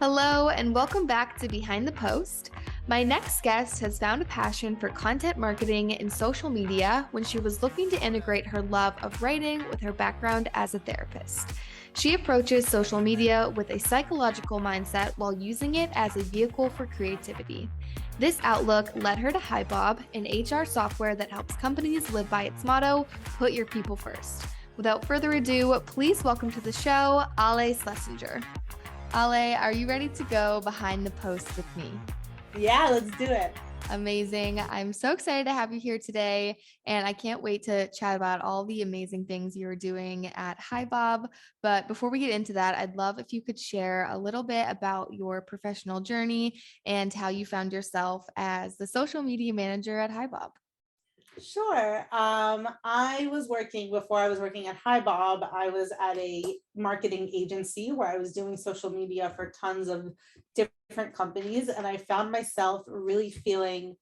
Hello, and welcome back to Behind the Post. My next guest has found a passion for content marketing and social media when she was looking to integrate her love of writing with her background as a therapist. She approaches social media with a psychological mindset while using it as a vehicle for creativity. This outlook led her to Highbob, an HR software that helps companies live by its motto, put your people first. Without further ado, please welcome to the show, Ale Schlesinger. Ale, are you ready to go behind the post with me? Yeah, let's do it. Amazing. I'm so excited to have you here today, and I can't wait to chat about all the amazing things you're doing at Highbob. But before we get into that, I'd love if you could share a little bit about your professional journey and how you found yourself as the social media manager at Highbob. Sure. I was working before I was working at Highbob. I was at a marketing agency where I was doing social media for tons of different companies, and I found myself really feeling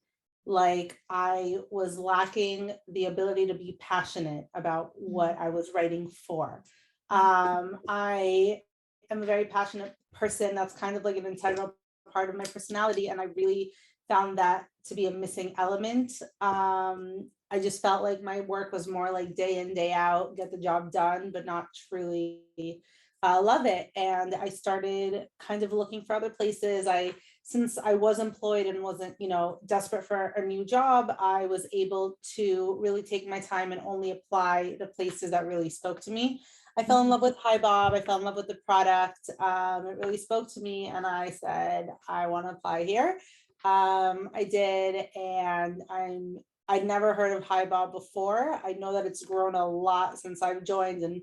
like I was lacking the ability to be passionate about what I was writing for. I am a very passionate person. That's kind of like an integral part of my personality, and I really found that to be a missing element. I just felt like my work was more like day in, day out, get the job done, but not truly love it. And I started kind of looking for other places. Since I was employed and wasn't, desperate for a new job, I was able to really take my time and only apply the places that really spoke to me. I fell in love with Highbob. I fell in love with the product. It really spoke to me, and I said, I want to apply here. I did, and I'd never heard of Highbob before. I know that it's grown a lot since I've joined, and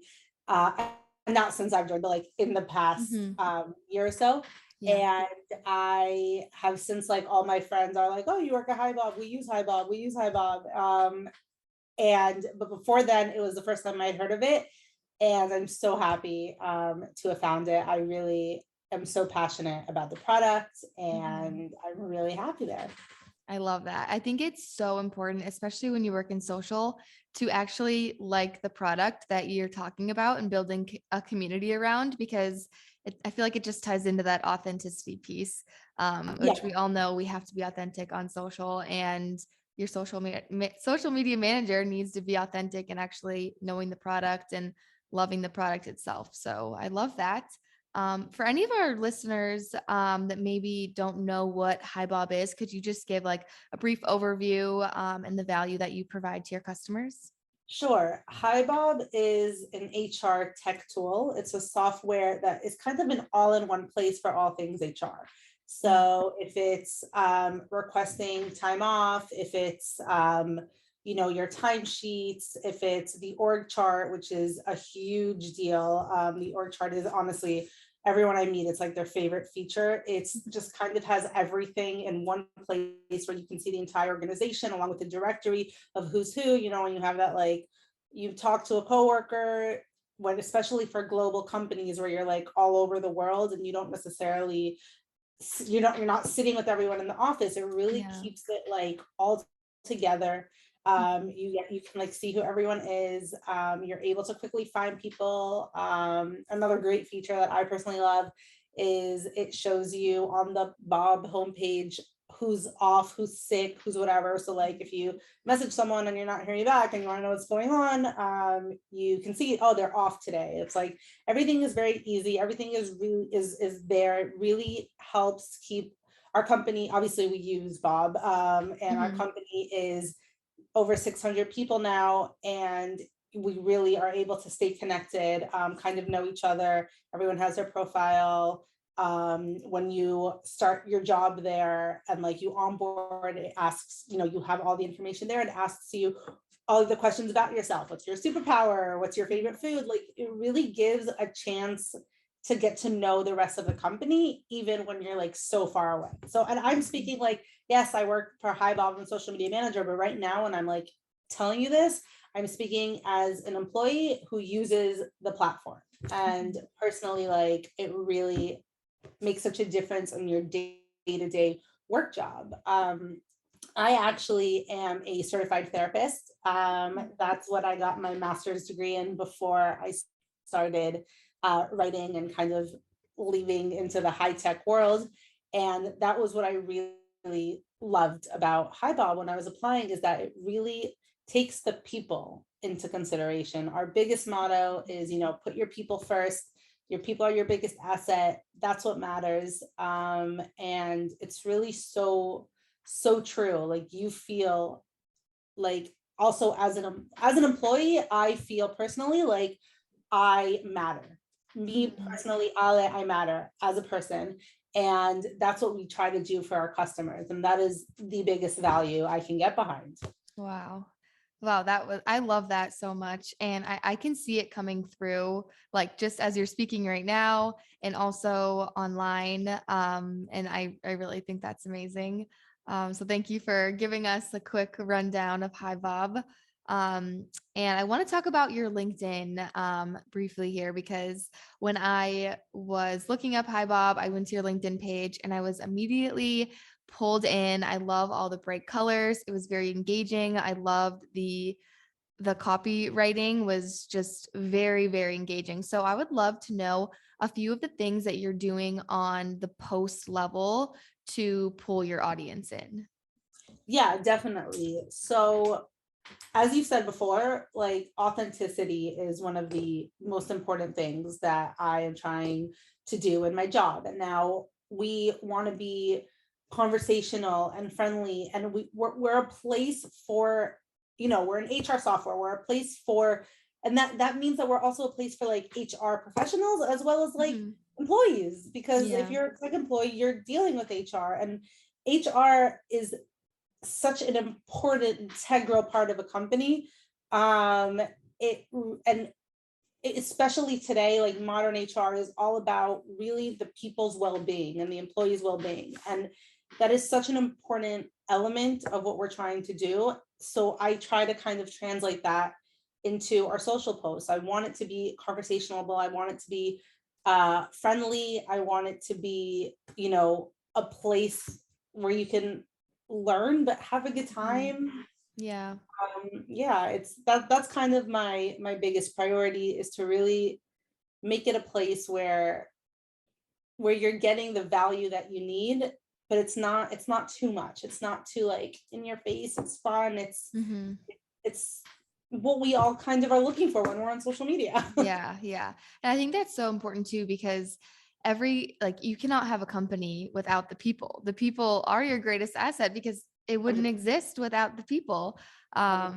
not since I've joined, but like in the past Mhm. year or so. Yeah. And I have since, like, all my friends are like, "Oh, you work at Highbob? We use Highbob. We use Highbob." But before then, it was the first time I'd heard of it, and I'm so happy to have found it. I really am so passionate about the product, Mhm. and I'm really happy there. I love that. I think it's so important, especially when you work in social, to actually like the product that you're talking about and building a community around because I feel like it just ties into that authenticity piece, Yeah. which we all know we have to be authentic on social, and your social media manager needs to be authentic and actually knowing the product and loving the product itself. So I love that. For any of our listeners that maybe don't know what Highbob is, could you just give like a brief overview and the value that you provide to your customers? Sure. Highbob is an HR tech tool. It's a software that is kind of an all-in-one place for all things HR. Mhm. So if it's requesting time off, if it's your timesheets, if it's the org chart, which is a huge deal. The org chart is honestly everyone I meet, it's like their favorite feature. It's just kind of has everything in one place where you can see the entire organization along with the directory of who's who. When you have that, like, you talk to a coworker, when especially for global companies where you're like all over the world and you don't necessarily, you're not sitting with everyone in the office. It really Yeah. keeps it like all together. You can like see who everyone is. You're able to quickly find people. Another great feature that I personally love is it shows you on the Bob homepage who's off, who's sick, who's whatever. So like if you message someone and you're not hearing back and you want to know what's going on, you can see, oh, they're off today. It's like everything is very easy. Everything is really is there. It really helps keep our company. Obviously, we use Bob, and our Mhm. company is over 600 people now, and we really are able to stay connected, kind of know each other. Everyone has their profile. When you start your job there and like you onboard, it asks, you have all the information there and asks you all of the questions about yourself. What's your superpower? What's your favorite food? Like, it really gives a chance to get to know the rest of the company, even when you're like so far away. So, and I'm speaking like, yes, I work for Highbob and social media manager, but right now, when I'm like telling you this, I'm speaking as an employee who uses the platform. And personally, like, it really makes such a difference in your day to day work job. I actually am a certified therapist. That's what I got my master's degree in before I started writing and kind of leaving into the high tech world. And that was what I really loved about Highbob when I was applying, is that it really takes the people into consideration. Our biggest motto is, put your people first. Your people are your biggest asset. That's what matters. And it's really so true. Like, you feel like, also as an employee, I feel personally like I matter. Me Mhm. personally, Ale, I matter as a person. And that's what we try to do for our customers. And that is the biggest value I can get behind. Wow. Wow, I love that so much. And I can see it coming through, like just as you're speaking right now and also online. And I really think that's amazing. So thank you for giving us a quick rundown of Highbob. And I want to talk about your LinkedIn briefly here, because when I was looking up Highbob, I went to your LinkedIn page and I was immediately pulled in. I love all the bright colors. It was very engaging. I loved the copywriting was just very, very engaging. So I would love to know a few of the things that you're doing on the post level to pull your audience in. Yeah, definitely. So as you said before, like, authenticity is one of the most important things that I am trying to do in my job. And now we want to be conversational and friendly, and we're a place for, we're an HR software. We're a place for, and that means that we're also a place for like HR professionals as well as like Mhm. employees. Because if Yeah. you're a tech employee, you're dealing with HR, and HR is such an important integral part of a company. It and especially today, like, modern HR is all about really the people's well-being and the employees' well-being, and that is such an important element of what we're trying to do. So I try to kind of translate that into our social posts. I want it to be conversational. I want it to be friendly. I want it to be, a place where you can learn but have a good Mhm. time. Yeah. Yeah, that's kind of my biggest priority, is to really make it a place where you're getting the value that you need, but it's not too much. It's not too like in your face. It's fun. Mhm. It's what we all kind of are looking for when we're on social media. Yeah, yeah. And I think that's so important too, because like, you cannot have a company without the people. The people are your greatest asset because it wouldn't 100%. exist without the people.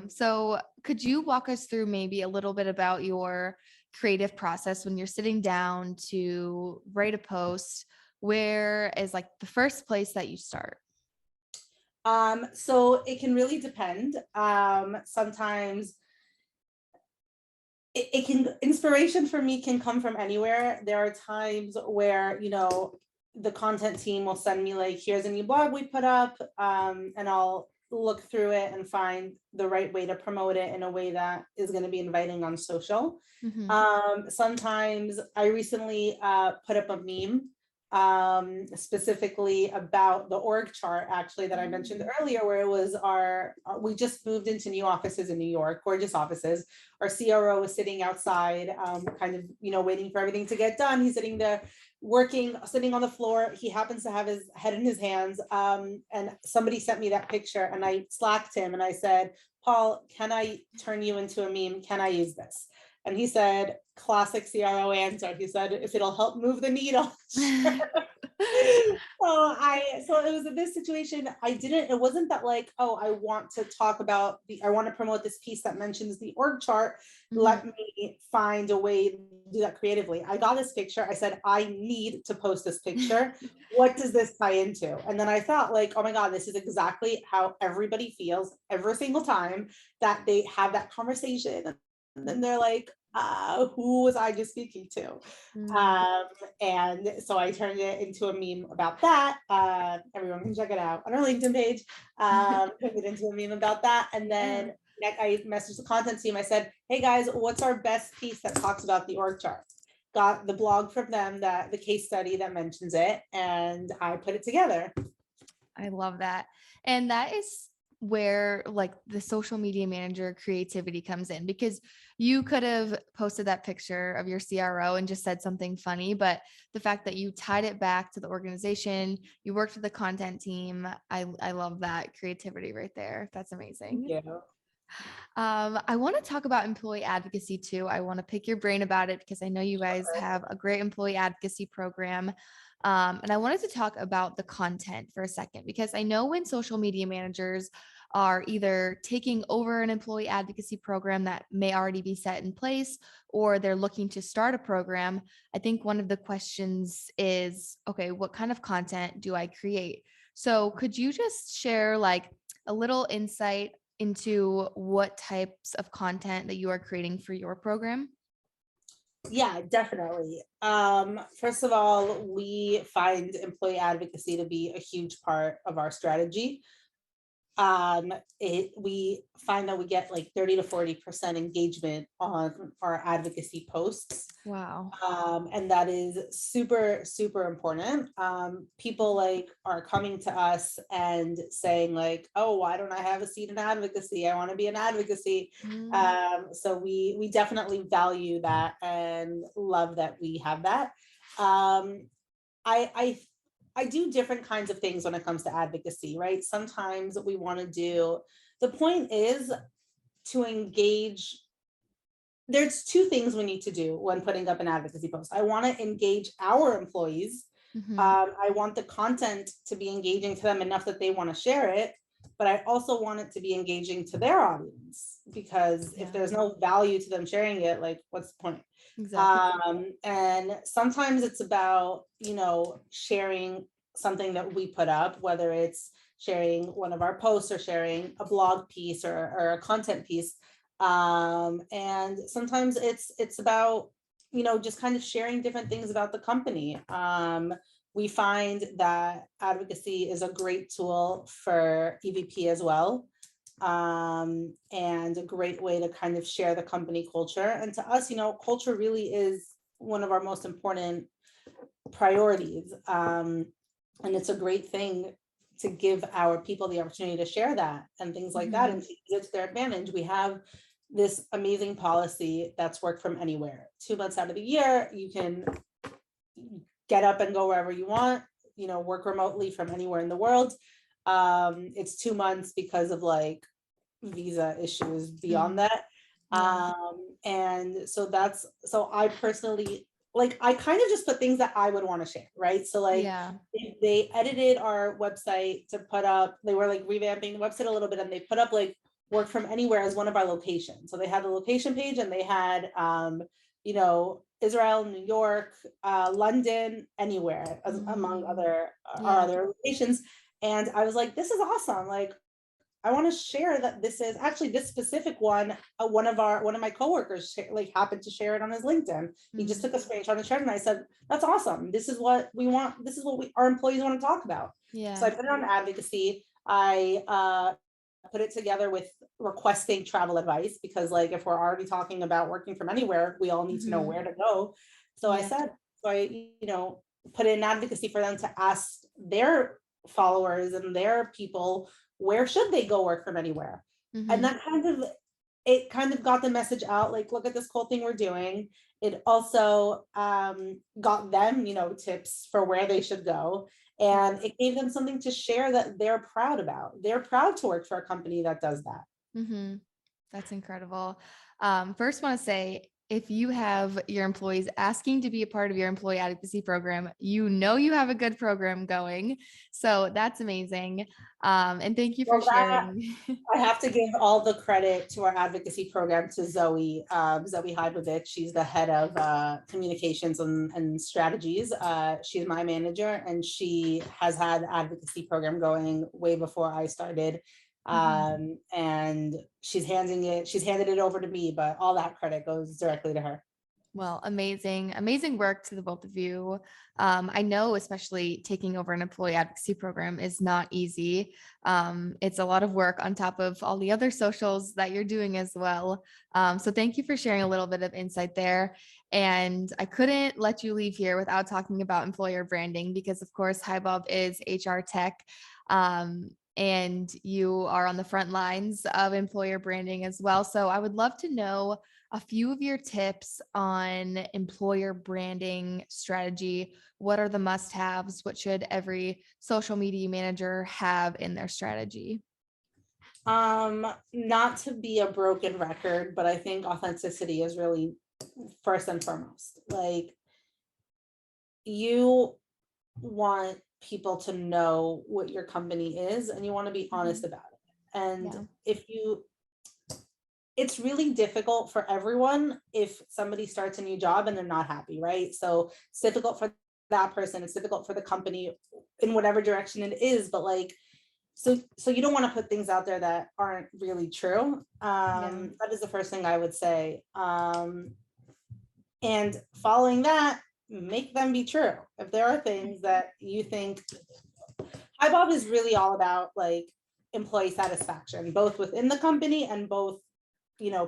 So could you walk us through maybe a little bit about your creative process when you're sitting down to write a post? Where is like the first place that you start? So it can really depend. Sometimes it can, inspiration for me can come from anywhere. There are times where, the content team will send me like, here's a new blog we put up, and I'll look through it and find the right way to promote it in a way that is going to be inviting on social. Mhm. Sometimes I recently put up a meme, specifically about the org chart, actually, that I mentioned Mm. earlier, where it was we just moved into new offices in New York, gorgeous offices. Our CRO was sitting outside, kind of, waiting for everything to get done. He's sitting there sitting on the floor. He happens to have his head in his hands. And somebody sent me that picture, and I slacked him and I said, Paul, can I turn you into a meme? Can I use this? And he said, classic CRO answer. He said, if it'll help move the needle. Sure. So it was in this situation. It wasn't that like, oh, I want to promote this piece that mentions the org chart. Mhm. Let me find a way to do that creatively. I got this picture. I said, I need to post this picture. What does this tie into? And then I thought, like, oh my God, this is exactly how everybody feels every single time that they have that conversation. And then they're like, who was I just speaking to? Mm. Um, and so I turned it into a meme about that. Everyone can check it out on our LinkedIn page. Turned it into a meme about that. And Yeah. then I messaged the content team. I said, hey guys, what's our best piece that talks about the org chart? Got the blog from them, the case study that mentions it, and I put it together. I love that. And that is where like the social media manager creativity comes in, because you could have posted that picture of your CRO and just said something funny, but the fact that you tied it back to the organization, you worked with the content team. I love that creativity right there. That's amazing. Yeah. I want to talk about employee advocacy too. I want to pick your brain about it because I know you guys have a great employee advocacy program. And I wanted to talk about the content for a second, because I know when social media managers are either taking over an employee advocacy program that may already be set in place, or they're looking to start a program, I think one of the questions is, okay, what kind of content do I create? So could you just share like a little insight into what types of content that you are creating for your program? Yeah, definitely. First of all, we find employee advocacy to be a huge part of our strategy. We find that we get like 30 to 40% engagement on our advocacy posts. Wow. And that is super, super important. People like are coming to us and saying like, oh, why don't I have a seat in advocacy? I want to be in advocacy. Mm, So we definitely value that and love that we have that. Um, I I do different kinds of things when it comes to advocacy, right? Sometimes we want to do, the point is to engage. There's two things we need to do when putting up an advocacy post. I want to engage our employees. mhm. I want the content to be engaging to them enough that they want to share it, but I also want it to be engaging to their audience, because if Yeah, there's no value to them sharing it, like what's the point? exactly. And sometimes it's about, sharing something that we put up, whether it's sharing one of our posts or sharing a blog piece or a content piece. And sometimes it's about, just kind of sharing different things about the company. We find that advocacy is a great tool for EVP as well, and a great way to kind of share the company culture. And to us, culture really is one of our most important priorities. And it's a great thing to give our people the opportunity to share that and things like that, Mhm. and to use it to their advantage. We have this amazing policy that's work from anywhere. 2 months out of the year, you can get up and go wherever you want, work remotely from anywhere in the world. It's 2 months because of like visa issues beyond Mm, that. yeah. And so I personally, like, I kind of just put things that I would want to share, right? So like Yeah. they edited our website to put up, they were like revamping the website a little bit, and they put up like work from anywhere as one of our locations. So they had the location page, and they had Israel, New York, London, anywhere, among Mhm. other our Yeah. other locations. And I was like, this is awesome. Like, I want to share that this is actually this specific one. One of my coworkers like happened to share it on his LinkedIn. He just Mm, took a screenshot and shared it, and I said, "That's awesome. This is what we want. This is what our employees want to talk about." So I yeah. put it on advocacy. I put it together with requesting travel advice, because like if we're already talking about working from anywhere, we all need to know Mhm. where to go. So I Yeah. said, so I put in advocacy for them to ask their followers and their people, where should they go work from anywhere. And Mhm. that kind of got the message out, like, look at this cool thing we're doing. It also got them, tips for where they should go, and it gave them something to share that they're proud about. They're proud to work for a company that does that. Mhm. That's incredible. First, want to say, if you have your employees asking to be a part of your employee advocacy program, you know you have a good program going. So that's amazing. And thank you for Well, that sharing. I have to give all the credit to our advocacy program to Zoe, Zoe Highbob. She's the head of communications and strategies. She's my manager, and she has had advocacy program going way before I started. Mhm. And she's handed it over to me, but all that credit goes directly to her. Well, amazing, amazing work to the both of you. I know, especially taking over an employee advocacy program is not easy. It's a lot of work on top of all the other socials that you're doing as well. So, thank you for sharing a little bit of insight there. And I couldn't let you leave here without talking about employer branding because, of course, Highbob is HR tech. Um, and you are on the front lines of employer branding as well. So I would love to know a few of your tips on employer branding strategy. What are the must-haves? What should every social media manager have in their strategy? Not to be a broken record, but I think authenticity is really first and foremost. Like, you want people to know what your company is, and you want to be honest about it. And Yeah. it's really difficult for everyone if somebody starts a new job and they're not happy, right? So it's difficult for that person, it's difficult for the company in whatever direction it is, but like, so you don't want to put things out there that aren't really true. Yeah. That is the first thing I would say. And following that, make them be true. If there are things that you think, Highbob is really all about like employee satisfaction, both within the company and both,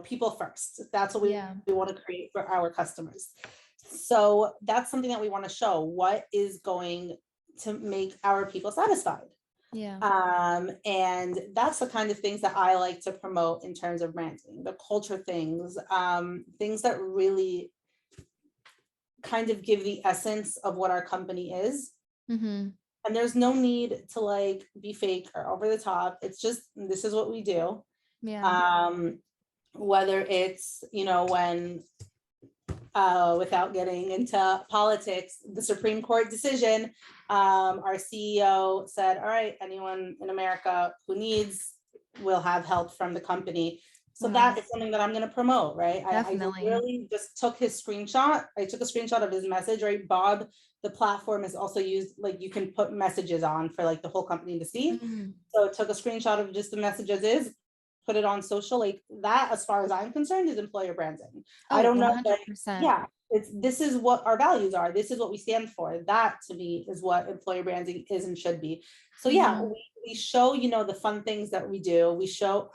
people first. That's what Yeah. we want to create for our customers. So that's something that we want to show. What is going to make our people satisfied? Yeah. And that's the kind of things that I like to promote in terms of branding, the culture things, things that really kind of give the essence of what our company is. Mm-hmm. And there's no need to like be fake or over the top. It's just, this is what we do. Yeah. Um, whether it's, when without getting into politics, the Supreme Court decision, our CEO said, all right, anyone in America who needs will have help from the company. So that is Nice. something that I'm going to promote, right? I Definitely. really just took his screenshot. I took a screenshot of his message, right? Bob, the platform is also used, like you can put messages on for like the whole company to see. Mm. So it took a screenshot of just the message as is, put it on social, like that, as far as I'm concerned, is employer branding. I Oh, don't know, but 100%. yeah, this is what our values are. This is what we stand for. That to me is what employer branding is and should be. So yeah, Mm-hmm. we show, the fun things that we do. We show,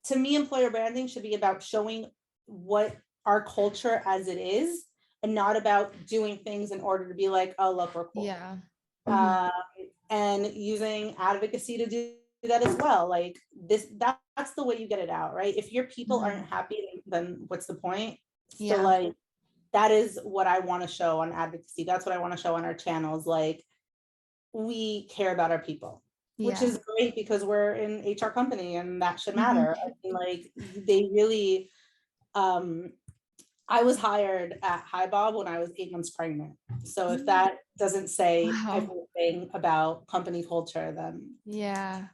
to me, employer branding should be about showing what our culture as it is, and not about doing things in order to be like, oh, look, we're cool. Yeah. Mm-hmm. Um, and using advocacy to do that as well. Like that's the way you get it out, right? If your people Mm-hmm. aren't happy, then what's the point? So Yeah. like, that is what I want to show on advocacy. That's what I want to show on our channels. Like, we care about our people, which Yeah. is great because we're an HR company and that should Mm-hmm. matter. I mean, like they really, um, I was hired at Highbob when I was 8 months pregnant. So if that doesn't say Wow. everything about company culture, then Yeah.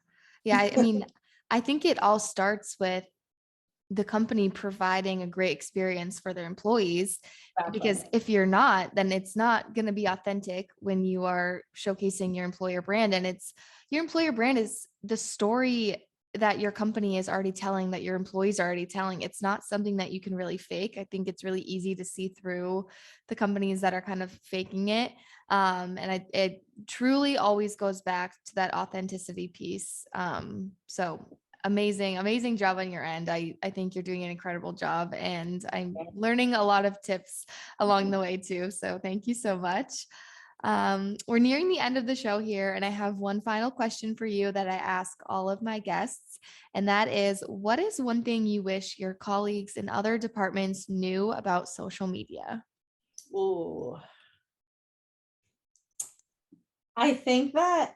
Yeah. I mean, I think it all starts with the company providing a great experience for their employees. exactly. Because if you're not, then it's not going to be authentic when you are showcasing your employer brand. And it's your employer brand is the story that your company is already telling, that your employees are already telling. It's not something that you can really fake. I think it's really easy to see through the companies that are kind of faking it. And it truly always goes back to that authenticity piece. So amazing job on your end. I think you're doing an incredible job, and I'm learning a lot of tips along the way too. So thank you so much. We're nearing the end of the show here, and I have one final question for you that I ask all of my guests. And that is, what is one thing you wish your colleagues in other departments knew about social media? Ooh. I think that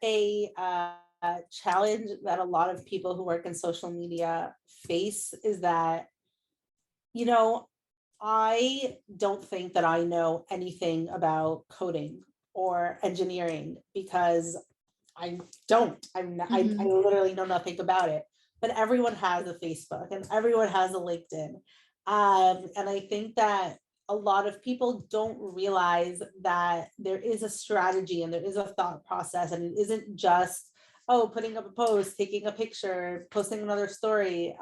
challenge that a lot of people who work in social media face is that, you know, I don't think that I know anything about coding or engineering because I don't. I Mhm. literally know nothing about it. But everyone has a Facebook and everyone has a LinkedIn. And I think that a lot of people don't realize that there is a strategy and there is a thought process, and it isn't just, oh, putting up a post, taking a picture, posting another story.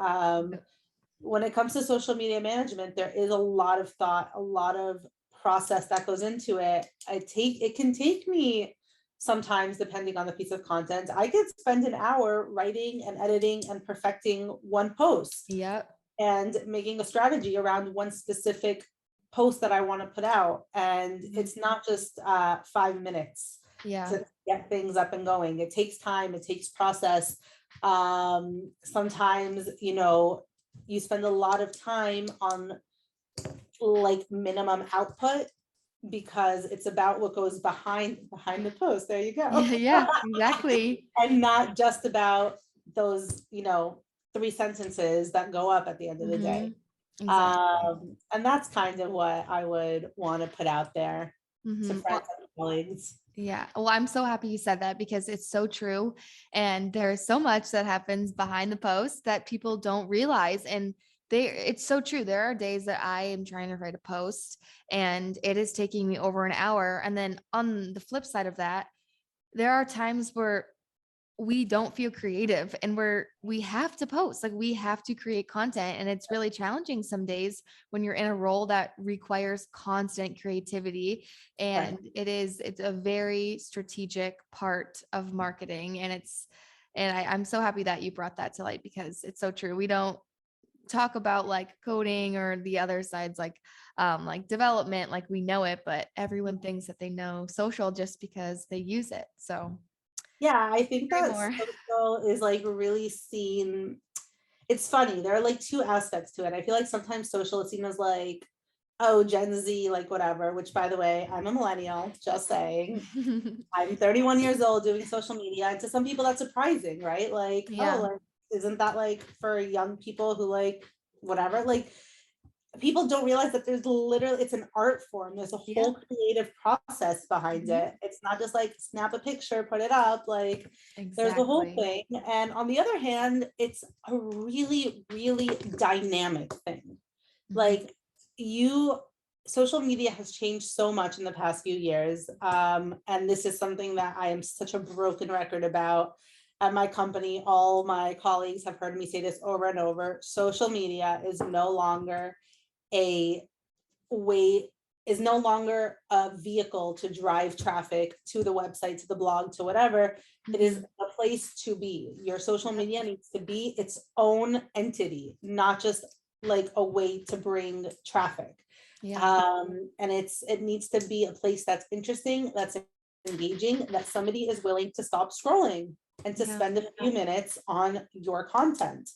When it comes to social media management, there is a lot of thought, a lot of process that goes into it. It can take me sometimes, depending on the piece of content, I could spend an hour writing and editing and perfecting one post Yep. and making a strategy around one specific post that I want to put out. And Mhm. it's not just 5 minutes. Yeah. to get things up and going. It takes time, it takes process. Sometimes, you spend a lot of time on like minimum output because it's about what goes behind the post. There you go. Yeah. Yeah. Exactly. And not just about those, 3 sentences that go up at the end of the Hmm. day. Exactly. And that's kind of what I would want to put out there to friends Well, and colleagues. yeah. Well, I'm so happy you said that because it's so true. And there's so much that happens behind the post that people don't realize. And it's so true. There are days that I am trying to write a post and it is taking me over an hour. And then on the flip side of that, there are times where we don't feel creative and we have to post, like we have to create content, and it's really challenging some days when you're in a role that requires constant creativity. Right. And it's a very strategic part of marketing, and I'm so happy that you brought that to light because it's so true. We don't talk about like coding or the other sides like development like we know it, but everyone thinks that they know social just because they use it. So Yeah, I think agree that more. social is like really seen. It's funny. There are like two aspects to it. I feel like sometimes social is seen as like, oh, Gen Z, like whatever, which by the way, I'm a millennial, just saying. I'm 31 years old doing social media. And to some people, that's surprising, right? Like, oh, Yeah. like, isn't that like for young people who like whatever? Like, people don't realize that there's literally, it's an art form. There's a Yeah. whole creative process behind Mhm. it. It's not just like snap a picture, put it up. Like, there's the whole Exactly. thing. And on the other hand, it's a really, really dynamic thing. Mhm. Like, you social media has changed so much in the past few years, and this is something that I am such a broken record about at my company. All my colleagues have heard me say this over and over. Social media is no longer a way is no longer a vehicle to drive traffic to the website, to the blog, to whatever. It is Mhm. a place to be. Your social Yep. media needs to be its own entity, not just like a way to bring traffic. Yeah. And it needs to be a place that's interesting, that's engaging, that somebody is willing to stop scrolling and to Yeah. spend a few minutes on your content.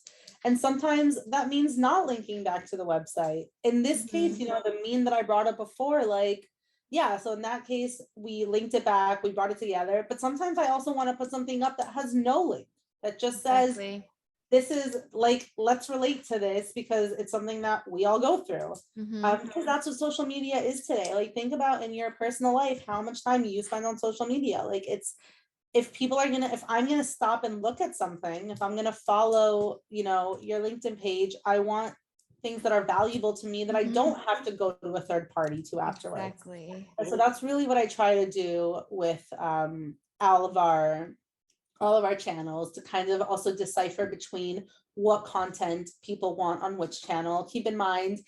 And sometimes that means not linking back to the website. In this case, Mhm. the meme that I brought up before, like, yeah, so in that case, we linked it back, we brought it together. But sometimes I also want to put something up that has no link, that just says, Exactly. this is like, let's relate to this because it's something that we all go through. Mhm. Because that's what social media is today. Like, think about in your personal life how much time you spend on social media. Like, it's if I'm gonna stop and look at something, if I'm gonna follow, your LinkedIn page, I want things that are valuable to me that I Mhm. don't have to go to a third party to afterwards. Exactly. And so that's really what I try to do with all of our channels, to kind of also decipher between what content people want on which channel. Keep in mind,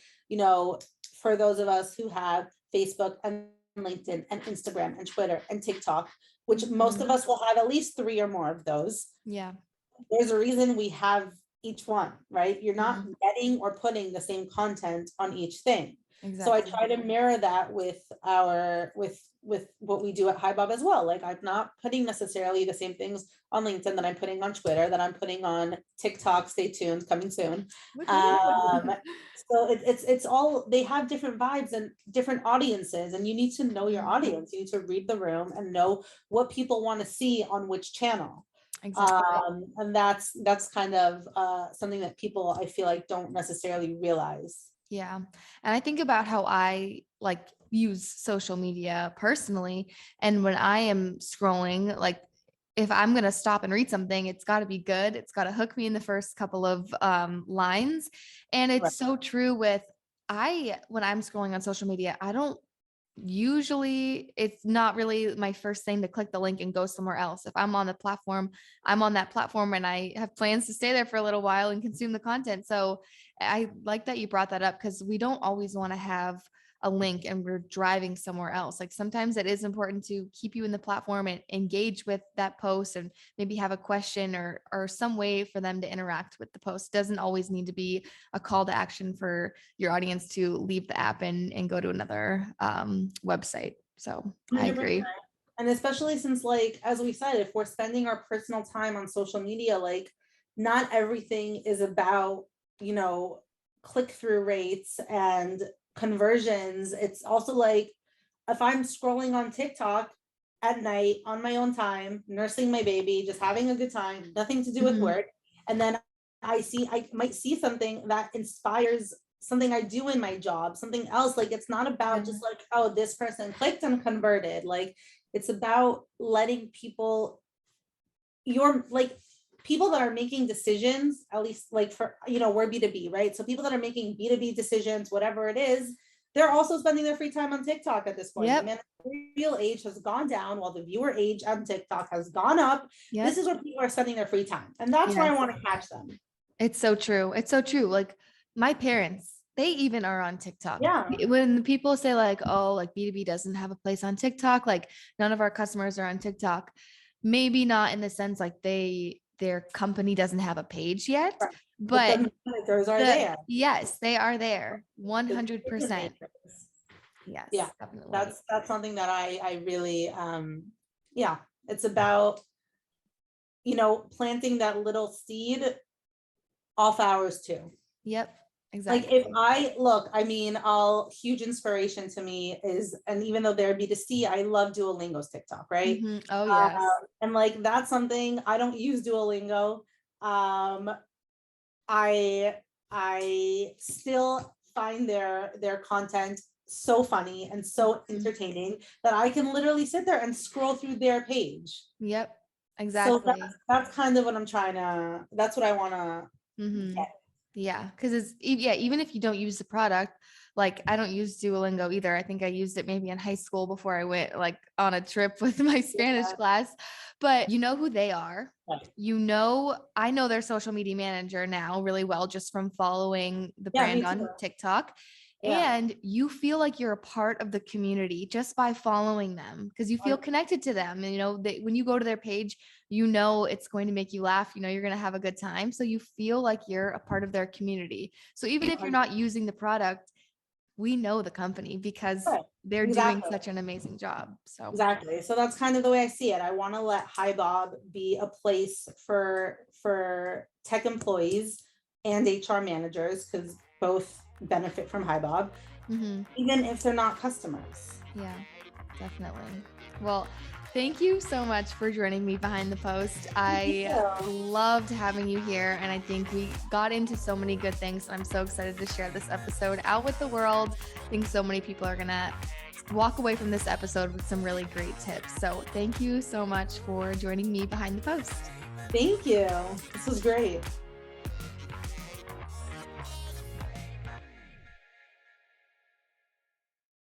for those of us who have Facebook and LinkedIn and Instagram and Twitter and TikTok, which most of Mhm. us will have at least 3 or more of those, Yeah. there's a reason we have each one, right? You're not Mhm. getting or putting the same content on each thing. So I Exactly. try to mirror that with what we do at Highbob as well. Like, I'm not putting necessarily the same things on LinkedIn that I'm putting on Twitter, that I'm putting on TikTok. Stay tuned, coming soon. Woohoo. So it's all, they have different vibes and different audiences, and you need to know your Mhm. audience. You need to read the room and know what people want to see on which channel. Exactly. And that's kind of something that people, I feel like, don't necessarily realize. Yeah. And I think about how I like use social media personally. And when I am scrolling, like if I'm going to stop and read something, it's got to be good. It's got to hook me in the first couple of lines. And Right. it's so true with when I'm scrolling on social media, I don't usually, it's not really my first thing to click the link and go somewhere else. If I'm on the platform, I'm on that platform and I have plans to stay there for a little while and consume the content. So I like that you brought that up because we don't always want to have a link and we're driving somewhere else. Like sometimes it is important to keep you in the platform and engage with that post and maybe have a question or some way for them to interact with the post. It doesn't always need to be a call to action for your audience to leave the app and go to another website. So I 100%. agree. And especially since, like, as we said, if we're spending our personal time on social media, like, not everything is about, you know, click-through rates and conversions. It's also like, if I'm scrolling on TikTok at night on my own time, nursing my baby, just having a good time, nothing to do with Mhm. work, and then I might see something that inspires something I do in my job, something else. Like, it's not Yeah. about just like, oh, this person clicked and converted. Like, it's about letting people, you're like, people that are making decisions, at least like for, you know, we're B2B, right? So people that are making B2B decisions, whatever it is, they're also spending their free time on TikTok at this point. The Yep. managerial age has gone down while the viewer age on TikTok has gone up. This Yep. is where people are spending their free time. And that's where I Yes. want to catch them. It's so true. It's so true. Like my parents, they even are on TikTok. Yeah. When people say like, oh, like B2B doesn't have a place on TikTok, like none of our customers are on TikTok. Maybe not in the sense like their company doesn't have a page yet, Right. But but the managers are there. yes, they are there. The decision 100%. makers. Yeah, Yes, definitely. that's something that I really yeah, it's about, you know, planting that little seed off hours too. Yep, Like, if exactly. I look, I mean, all huge inspiration to me is, and even though they're B2C, I love Duolingo's TikTok, right? Oh, yes. And like, that's something, I don't use Duolingo. Um, I I still find their content so funny and so Mhm. entertaining that I can literally sit there and scroll through their page. Yep, So exactly. that's kind of what I'm trying to, that's what I want to Hmm. get. Yeah, because yeah, even if you don't use the product, like I don't use Duolingo either. I think I used it maybe in high school before I went like on a trip with my Spanish Yeah, class. But you know who they are. right. You know, I know their social media manager now really well just from following the Yeah, me brand too. on TikTok. Yeah, And you feel like you're a part of the community just by following them because you feel connected to them. And, you know, when you go to their page, you know it's going to make you laugh, you know you're going to have a good time, so you feel like you're a part of their community. So even if you're not using the product, we know the company because right. they're doing Exactly. such an amazing job. So Exactly. So that's kind of the way I see it. I want to let Highbob be a place for tech employees and HR managers, because both benefit from Highbob, mhm, even if they're not customers. yeah, definitely. Well, thank you so much for joining me behind the post. Thank I you. loved having you here, and I think we got into so many good things. I'm so excited to share this episode out with the world. I think so many people are gonna walk away from this episode with some really great tips. So thank you so much for joining me behind the post. Thank you. This was great.